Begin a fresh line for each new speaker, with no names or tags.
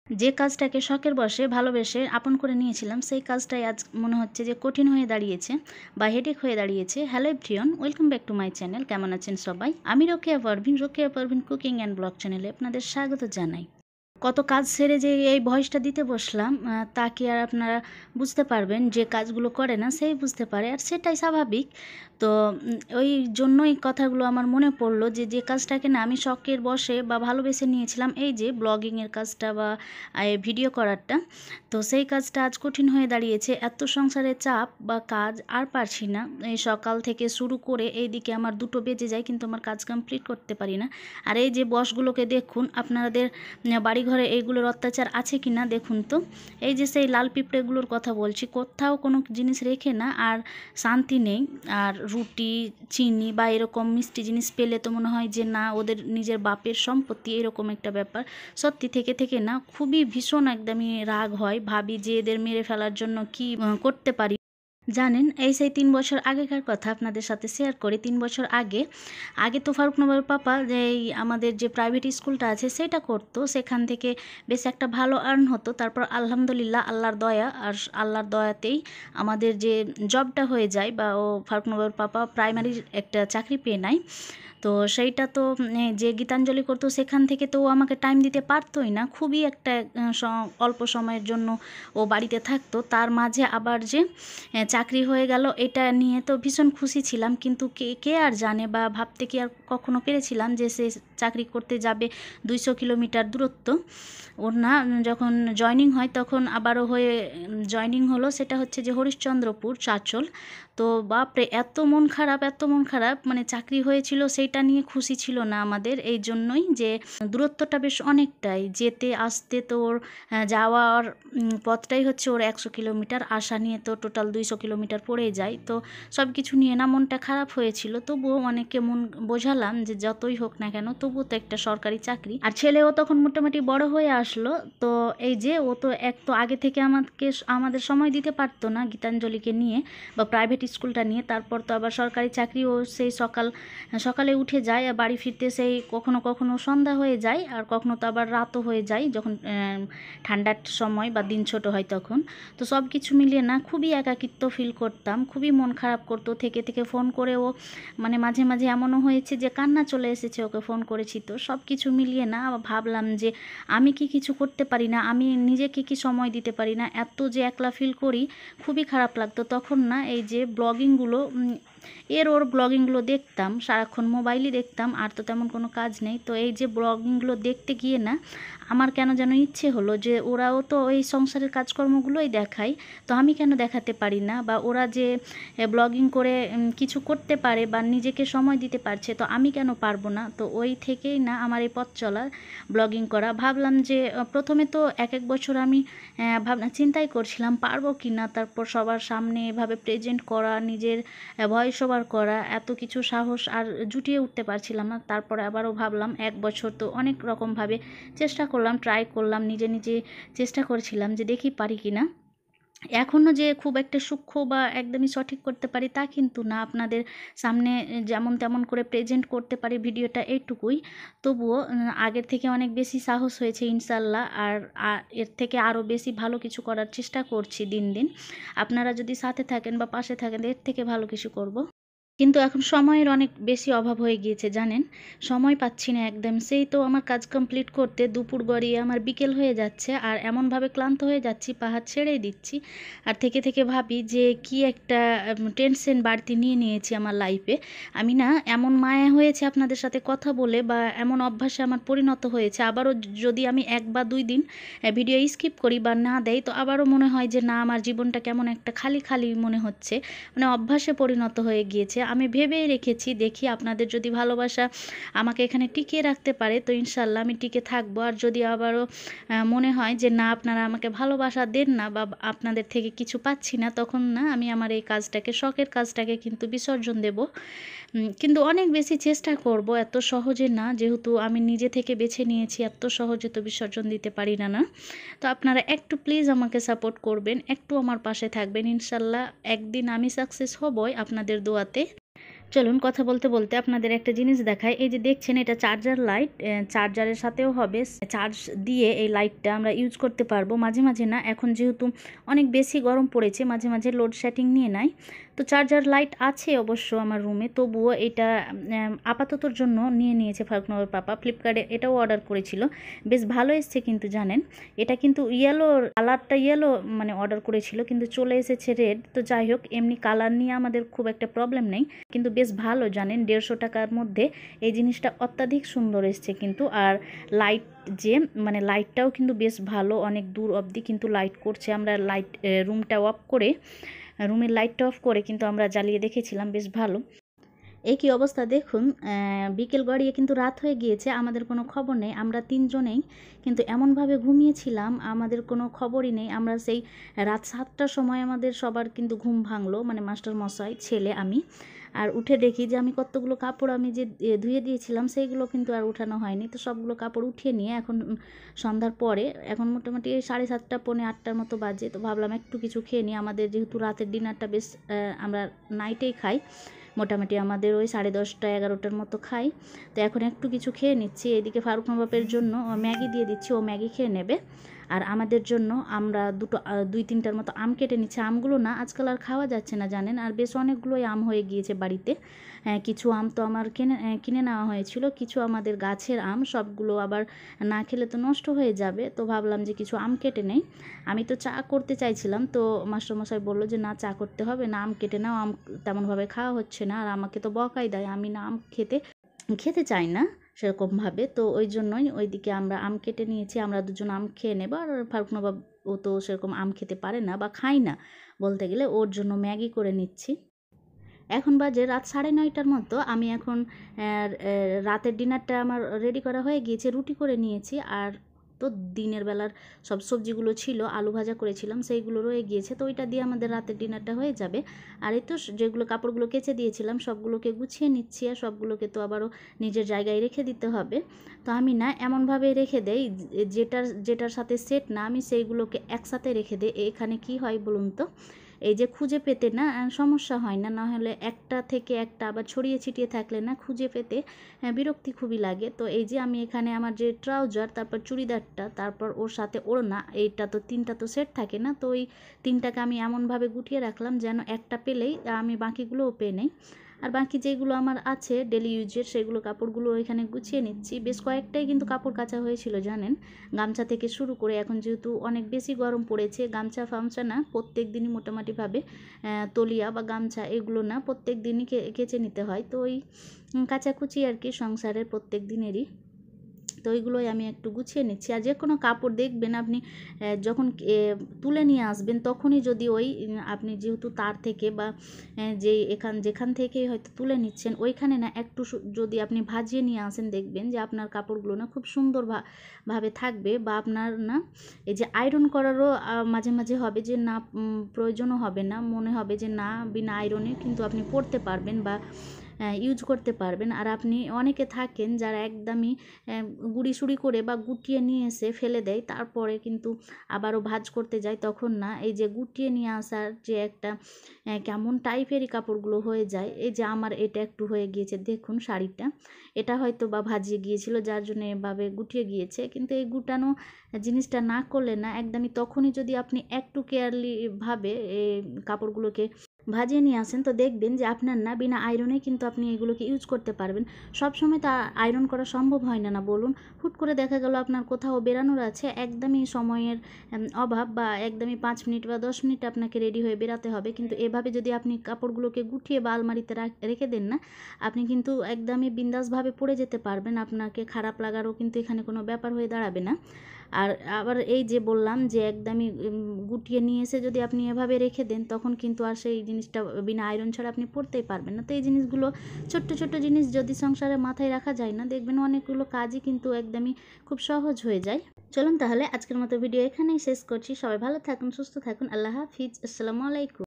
যে কাজটাকে শখের বশে ভালোবেসে আপন করে নিয়েছিলাম সেই কাজটাই আজ মনে হচ্ছে যে কঠিন হয়ে দাঁড়িয়েছে বা হেডেক হয়ে দাঁড়িয়েছে। Hello everyone, welcome back to my channel. কেমন আছেন সবাই? আমি Rokeya Parvin cooking and blog চ্যানেলে আপনাদের স্বাগত জানাই। কত কাজ সেরে যে এই ভয়েসটা দিতে বসলাম, তা কি আর আপনারা বুঝতে পারবেন? যে কাজগুলো করে না সেই বুঝতে পারে, আর সেটাই স্বাভাবিক। তো ওই জন্যই কথাগুলো আমার মনে পড়লো যে যে কাজটাকে না আমি শখের বশে বা ভালোবেসে নিয়েছিলাম, এই যে ব্লগিংয়ের কাজটা বা ভিডিও করারটা, তো সেই কাজটা আজ কঠিন হয়ে দাঁড়িয়েছে। এত সংসারের চাপ বা কাজ আর পারছি না। এই সকাল থেকে শুরু করে এইদিকে আমার 2টো বেজে যায়, কিন্তু আমার কাজ কমপ্লিট করতে পারি না। আর এই যে বসগুলোকে দেখুন, আপনাদের বাড়িঘরে এইগুলোর অত্যাচার আছে কি না দেখুন তো। এই যে সেই লাল পিঁপড়েগুলোর কথা বলছি, কোথাও কোনো জিনিস রেখে না আর শান্তি নেই। আর রুটি, চিনি বা এরকম মিষ্টি জিনিস পেলে তো মনে হয় যে না, ওদের নিজের বাপের সম্পত্তি, এরকম একটা ব্যাপার। সত্যি থেকে থেকে না খুবই ভীষণ একদমই রাগ হয়, ভাবি যে এদের মেরে ফেলার জন্য কি করতে পারি। জানেন, এই সেই 3 বছর আগেকার কথা আপনাদের সাথে শেয়ার করি। 3 বছর আগে আগে তো ফারুক পাপা যে এই আমাদের যে প্রাইভেট স্কুলটা আছে সেটা করতো, সেখান থেকে বেশ একটা ভালো আর্ন হতো। তারপর আলহামদুলিল্লাহ আল্লাহর দয়া, আর আল্লাহর দয়াতেই আমাদের যে জবটা হয়ে যায়, বা ও ফারুক পাপা প্রাইমারির একটা চাকরি পেয়ে নেয়। তো সেইটা তো যে গীতাঞ্জলি করতো সেখান থেকে তো ও আমাকে টাইম দিতে পারতোই না। খুবই একটা অল্প সময়ের জন্য ও বাড়িতে থাকতো। তার মাঝে আবার যে চাকরি হয়ে গেল, এটা নিয়ে তো ভীষণ খুশি ছিলাম। কিন্তু কে কে আর জানে বা ভাবতে কি আর কখনো পেরেছিলাম যে সে চাকরি করতে যাবে 200 কিলোমিটার দূরত্ব। ওর না যখন জয়নিং হয় তখন আবারও হয়ে জয়নিং হলো, সেটা হচ্ছে যে হরিশ্চন্দ্রপুর চাঁচল। তো বাপরে, এত মন খারাপ, এত মন খারাপ, মানে চাকরি হয়েছিল সেইটা নিয়ে খুশি ছিল না আমাদের। এই জন্যই যে দূরত্বটা বেশ অনেকটাই, যেতে আসতে তো ওর যাওয়ার পথটাই হচ্ছে ওর 100 কিলোমিটার, আসা নিয়ে তো টোটাল 200 কিলোমিটার পড়ে যায়। তো সব কিছু নিয়ে না মনটা খারাপ হয়েছিল। তবুও অনেককে মন বোঝালাম যে যতই হোক না কেন তবুও তো একটা সরকারি চাকরি, আর ছেলেও তখন মোটামুটি বড় হয়ে আসলো। তো এই যে ও তো এক তো আগে থেকে আমাদের সময় দিতে পারতো না গীতাঞ্জলিকে নিয়ে বা প্রাইভেট স্কুলটা নিয়ে। তারপর তো আবার সরকারি চাকরি, ও সেই সকালে উঠে যায়, আর বাড়ি ফিরতে সেই কখনো কখনো সন্ধ্যা হয়ে যায়, আর কখনো তো আবার রাতও হয়ে যায় যখন ঠান্ডার সময় বা দিন ছোট হয় তখন। তো সব কিছু মিলিয়ে না খুবই একাকিত্ব ফিল করতাম, খুবই মন খারাপ করতো। থেকে থেকে ফোন করেও মানে মাঝে মাঝে এমনও হয়েছে যে কান্না চলে এসেছে, ওকে ফোন করেছি। তো সব কিছু মিলিয়ে না ভাবলাম যে আমি কি কিছু করতে পারি না, আমি নিজেকে কি সময় দিতে পারি না, এত যে একলা ফিল করি, খুবই খারাপ লাগতো তখন না। এই যে ব্লগিংগুলো ওর ব্লগিংগুলো দেখতাম, সারাক্ষণ মোবাইলই দেখতাম, আর তো তেমন কোনো কাজ নেই। তো এই যে ব্লগিংগুলো দেখতে গিয়ে না আমার কেন যেন ইচ্ছে হলো যে ওরাও তো ওই সংসারের কাজকর্মগুলোই দেখায়, তো আমি কেন দেখাতে পারি না? বা ওরা যে ব্লগিং করে কিছু করতে পারে বা নিজেকে সময় দিতে পারছে, তো আমি কেন পারবো না? তো ওই থেকেই না আমার এই পথ চলা, ব্লগিং করা। ভাবলাম যে প্রথমে তো এক বছর আমি চিন্তাই করছিলাম পারবো কি না। তারপর সবার সামনে এভাবে প্রেজেন্ট করা, নিজের ভয়েস ওভার করা, এত কিছু সাহস আর জুটিয়ে উঠতে পারছিলাম না। তারপরে আবারও ভাবলাম 1 বছর তো অনেক রকমভাবে চেষ্টা করলাম, ট্রাই করলাম, নিজে নিজে চেষ্টা করছিলাম যে দেখি পারি কি না। এখনও যে খুব একটা সূক্ষ্ম বা একদমই সঠিক করতে পারি তা কিন্তু না, আপনাদের সামনে যেমন তেমন করে প্রেজেন্ট করতে পারি ভিডিওটা এইটুকুই। তবুও আগের থেকে অনেক বেশি সাহস হয়েছে ইনশাল্লাহ, আর এর থেকে আরও বেশি ভালো কিছু করার চেষ্টা করছি দিন দিন। আপনারা যদি সাথে থাকেন বা পাশে থাকেন, এর থেকে ভালো কিছু করব। কিন্তু এখন সময়ের অনেক বেশি অভাব হয়ে গিয়েছে জানেন, সময় পাচ্ছি না একদম। সেই তো আমার কাজ কমপ্লিট করতে দুপুর গড়িয়ে আমার বিকেল হয়ে যাচ্ছে, আর এমনভাবে ক্লান্ত হয়ে যাচ্ছি পাহাড় ছেড়েই দিচ্ছি। আর থেকে থেকে ভাবি যে কি একটা টেনশন বাড়তি নিয়ে নিয়েছি আমার লাইফে। আমি না এমন মায়া হয়েছে আপনাদের সাথে কথা বলে, বা এমন অভ্যাসে আমার পরিণত হয়েছে, আবারও যদি আমি 1 বা 2 দিন ভিডিও স্কিপ করি বা না দেই, তো আবারও মনে হয় যে না, আমার জীবনটা কেমন একটা খালি খালি মনে হচ্ছে, মানে অভ্যাসে পরিণত হয়ে গিয়েছে। আমি ভেবেই রেখেছি, দেখি আপনাদের যদি ভালোবাসা আমাকে এখানে টিকিয়ে রাখতে পারে তো ইনশাল্লাহ আমি টিকে থাকবো। আর যদি আবারও মনে হয় যে না, আপনারা আমাকে ভালোবাসা দেন না বা আপনাদের থেকে কিছু পাচ্ছি না, তখন না আমি আমার এই কাজটাকে, শখের কাজটাকে কিন্তু বিসর্জন দেব। কিন্তু অনেক বেশি চেষ্টা করব, এত সহজে না, যেহেতু আমি নিজে থেকে বেছে নিয়েছি, এত সহজে তো বিসর্জন দিতে পারি না না। তো আপনারা একটু প্লিজ আমাকে সাপোর্ট করবেন, একটু আমার পাশে থাকবেন। ইনশাল্লাহ একদিন আমি সাকসেস হবই আপনাদের দোয়াতে। চলুন কথা বলতে বলতে আপনাদের একটা জিনিস দেখায়। এই যে দেখছেন এটা চার্জার লাইট, চার্জারের সাথেও হবে, চার্জ দিয়ে এই লাইটটা আমরা ইউজ করতে পারবো। মাঝে মাঝে না, এখন যেহেতু অনেক বেশি গরম পড়েছে, মাঝে মাঝে লোডশেডিং নিয়ে নেয়। তো চার্জার লাইট আছে অবশ্য আমার রুমে, তবুও এটা আপাততর জন্য নিয়ে নিয়েছে ফারুকনগর পাপা। ফ্লিপকার্টে এটাও অর্ডার করেছিল, বেশ ভালো এসছে কিন্তু জানেন। এটা কিন্তু ইয়েলো কালারটা, ইয়েলো মানে অর্ডার করেছিল কিন্তু চলে এসেছে রেড। তো যাই হোক, এমনি কালার নিয়ে আমাদের খুব একটা প্রবলেম নেই, কিন্তু বেশ ভালো জানেন। 150 টাকার মধ্যে এই জিনিসটা অত্যাধিক সুন্দর এসছে কিন্তু। আর লাইট যে মানে লাইটটাও কিন্তু বেশ ভালো, অনেক দূর অবধি কিন্তু লাইট করছে। আমরা লাইট রুমের লাইটটা অফ করে কিন্তু আমরা জ্বালিয়ে দেখেছিলাম, বেশ ভালো। এই কি অবস্থা দেখুন, বিকেল গড়িয়ে কিন্তু রাত হয়ে গিয়েছে, আমাদের কোনো খবর নেই। আমরা 3 জনেই কিন্তু এমনভাবে ঘুমিয়েছিলাম, আমাদের কোনো খবরই নেই। আমরা সেই রাত 7টার সময় আমাদের সবার কিন্তু ঘুম ভাঙলো, মানে মাস্টার মশাই, ছেলে, আমি। আর উঠে দেখি যে আমি কতগুলো কাপড় আমি যে ধুয়ে দিয়েছিলাম সেইগুলো কিন্তু আর উঠানো হয়নি। তো সবগুলো কাপড় উঠিয়ে নিয়ে এখন সন্ধ্যার পরে, এখন মোটামুটি 7:30 পৌনে 8টার মতো বাজে। তো ভাবলাম একটু কিছু খেয়ে নিই। আমাদের যেহেতু রাতের ডিনারটা বেশ আমরা নাইটেই খাই, মোটামুটি আমাদের ওই 10:30 11টার মতো খাই। তো এখন একটু কিছু খেয়ে নিচ্ছি। এদিকে ফারুক নবাবের জন্য ম্যাগি দিয়ে দিচ্ছি, ও ম্যাগি খেয়ে নেবে। আর আমাদের জন্য আমরা 2-3টার মতো আম কেটে নিচ্ছি। আমগুলো না আজকাল আর খাওয়া যাচ্ছে না জানেন, আর বেশ অনেকগুলোই আম হয়ে গিয়েছে বাড়িতে। কিছু আম তো আমার কিনে নেওয়া হয়েছিল, কিছু আমাদের গাছের আম, সবগুলো আবার না খেলে তো নষ্ট হয়ে যাবে। তো ভাবলাম যে কিছু আম কেটে নেই। আমি তো চা করতে চাইছিলাম, তো মাস্টারমশাই বললো যে না, চা করতে হবে না, আম কেটে নাও, আম তেমনভাবে খাওয়া হচ্ছে না। আর আমাকে তো বকাই দেয়, আমি না আম খেতে চাই না সেরকমভাবে। তো ওই জন্যই ওইদিকে আমরা আম কেটে নিয়েছি, আমরা দুজন আম খেয়ে নেবো। আর ফারুক নবাব, ও তো সেরকম আম খেতে পারে না বা খায় না বলতে গেলে, ওর জন্য ম্যাগি করে নিচ্ছি। এখন বাজে রাত 9:30টার মতো। আমি এখন রাতের ডিনারটা আমার রেডি করা হয়ে গিয়েছে, রুটি করে নিয়েছি। আর তো দিনের বেলার সব সবজিগুলো ছিল, আলু ভাজা করেছিলাম, সেইগুলো রয়ে গিয়েছে। তো ওইটা দিয়ে আমাদের রাতের ডিনারটা হয়ে যাবে। আর এই তো যেগুলো কাপড়গুলো কেচে দিয়েছিলাম সবগুলোকে গুছিয়ে নিচ্ছি, আর সবগুলোকে তো আবারও নিজের জায়গায় রেখে দিতে হবে। তো আমি না এমনভাবে রেখে দেই, যেটার সাথে সেট না, আমি সেইগুলোকে একসাথে রেখে দিই। এখানে কি হয় বলুন তো, এই যে খুঁজে পেতে না সমস্যা হয় না, নাহলে একটা থেকে একটা আবার ছড়িয়ে ছিটিয়ে থাকলে না খুঁজে পেতে বিরক্তি খুবই লাগে। তো এই যে আমি এখানে আমার যে ট্রাউজার, তারপর চুড়িদারটা, তারপর ওর সাথে ওড়না, এইটা তো 3টা তো সেট থাকে না, তো ওই 3টাকে আমি এমনভাবে গুটিয়ে রাখলাম যেন একটা পেলেই আমি বাকিগুলোও পেয়ে নেই। আর বাকি যেগুলো আমার আছে ডেলি ইউজের, সেগুলো কাপড়গুলো এখানে গুছিয়ে নিচ্ছি। বেশ কয়েকটাই কিন্তু কাপড় কাচা হয়েছিল জানেন, গামছা থেকে শুরু করে। এখন যেহেতু অনেক বেশি গরম পড়েছে, গামছা ফামছা না প্রত্যেক দিনই মোটামুটিভাবে, তলিয়া বা গামছা এগুলো না প্রত্যেক দিনই কেচে নিতে হয়। তো ওই কাচাকুচি আর কি সংসারের প্রত্যেক দিনেরই। তো ওইগুলোই আমি একটু গুছিয়ে নিচ্ছি। আর যে কোনো কাপড় দেখবেন আপনি যখন তুলে নিয়ে আসবেন, তখনই যদি ওই আপনি যেহেতু তার থেকে বা যেখান থেকেই হয়তো তুলে নিচ্ছেন, ওইখানে না একটু যদি আপনি ভাজিয়ে নিয়ে আসেন, দেখবেন যে আপনার কাপড়গুলো না খুব সুন্দর ভাবে থাকবে। বা আপনার না এই যে আয়রন করারও মাঝে মাঝে হবে যে না, প্রয়োজনও হবে না, মনে হবে যে না, বিনা আয়রনে কিন্তু আপনি পরতে পারবেন বা ইউজ করতে পারবেন। আর আপনি অনেকে থাকেন যারা একদমই গুঁড়ি করে বা গুটিয়ে নিয়ে এসে ফেলে দেয়, তারপরে কিন্তু আবারও ভাঁজ করতে যায়, তখন না এই যে গুটিয়ে নিয়ে আসার যে একটা কেমন টাইপেরই কাপড়গুলো হয়ে যায়। এই যে আমার এটা একটু হয়ে গিয়েছে দেখুন, শাড়িটা এটা হয়তো বা ভাজিয়ে গিয়েছিল, যার জন্য এভাবে গুটিয়ে গিয়েছে। কিন্তু এই গুটানো জিনিসটা না করলে না, একদমই তখনই যদি আপনি একটু কেয়ারলিভাবে এই কাপড়গুলোকে ভাজিয়ে নিয়ে আসেন, তো দেখবেন যে আপনার না বিনা আয়রনে কিন্তু আপনি এগুলোকে ইউজ করতে পারবেন। সব সময় তা আয়রন করা সম্ভব হয় না, না বলুন। হুট করে দেখা গেল আপনার কোথাও বেরানোর আছে, একদমই সময়ের অভাব, বা একদমই 5 মিনিট বা 10 মিনিট আপনাকে রেডি হয়ে বেরাতে হবে। কিন্তু এভাবে যদি আপনি কাপড়গুলোকে গুটিয়ে বা আলমারিতে রেখে দেন না, আপনি কিন্তু একদমই বিন্দাসভাবে পরে যেতে পারবেন। আপনাকে খারাপ লাগারও কিন্তু এখানে কোনো ব্যাপার হয়ে দাঁড়াবে না। আর আবার এই যে বললাম যে একদমই গুটিয়ে নিয়ে এসে যদি আপনি এভাবে রেখে দেন, তখন কিন্তু আর সেই জিনিসটা বিনা আয়রন ছাড়া আপনি পরতেই পারবেন না। তো এই জিনিসগুলো, ছোট্ট ছোট্ট জিনিস যদি সংসারে মাথায় রাখা যায় না, দেখবেন অনেকগুলো কাজই কিন্তু একদমই খুব সহজ হয়ে যায়। চলুন তাহলে আজকের মতো ভিডিও এখানেই শেষ করছি। সবাই ভালো থাকুন, সুস্থ থাকুন। আল্লাহ হাফিজ, আসসালামু আলাইকুম।